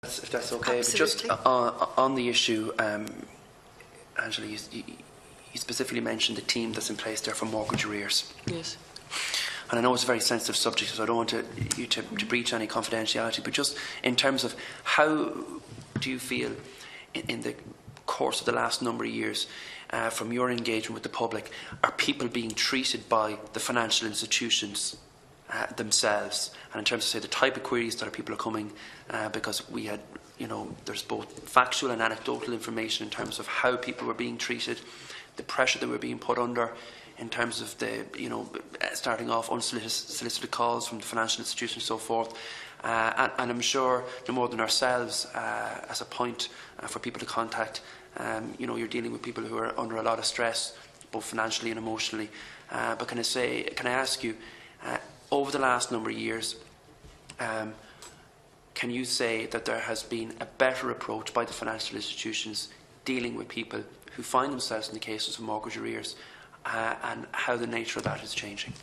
If that's okay. Absolutely. But just on the issue, Angela, you specifically mentioned the team that's in place there for mortgage arrears. Yes. And I know it's a very sensitive subject, so I don't want you to breach any confidentiality, but just in terms of how do you feel in the course of the last number of years, from your engagement with the public, are people being treated by the financial institutions themselves? And in terms of, say, the type of queries that people are coming, because we had, there's both factual and anecdotal information in terms of how people were being treated, the pressure they were being put under, in terms of the, starting off unsolicited calls from the financial institutions and so forth. And I'm sure no more than ourselves, as a point for people to contact, you're dealing with people who are under a lot of stress, both financially and emotionally. But can I ask you, over the last number of years, can you say that there has been a better approach by the financial institutions dealing with people who find themselves in the cases of mortgage arrears, and how the nature of that is changing?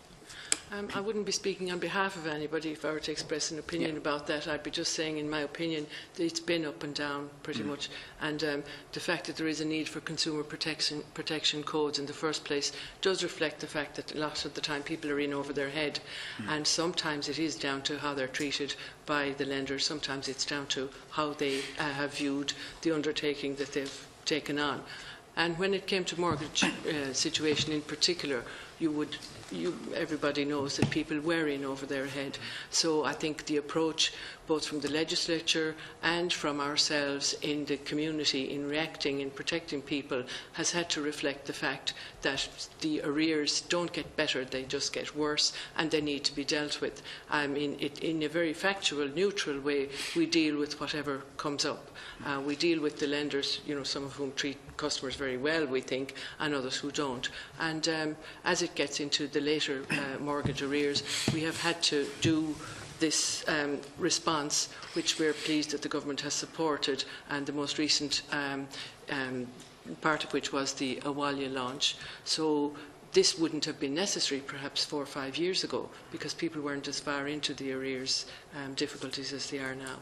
I wouldn't be speaking on behalf of anybody if I were to express an opinion about that. I'd be just saying, in my opinion, that it's been up and down pretty much. And the fact that there is a need for consumer protection codes in the first place does reflect the fact that a lot of the time people are in over their head. And sometimes it is down to how they're treated by the lenders. Sometimes it's down to how they have viewed the undertaking that they've taken on. And when it came to mortgage situation in particular, everybody knows that people were in over their head. So I think the approach, both from the legislature and from ourselves in the community in reacting and protecting people, has had to reflect the fact that the arrears don't get better, they just get worse, and they need to be dealt with. In a very factual, neutral way, we deal with whatever comes up. We deal with the lenders, some of whom treat customers very well, we think, and others who don't. And as it gets into the later mortgage arrears, we have had to do this response, which we're pleased that the government has supported, and the most recent part of which was the Awalia launch. So this wouldn't have been necessary perhaps 4 or 5 years ago, because people weren't as far into the arrears difficulties as they are now.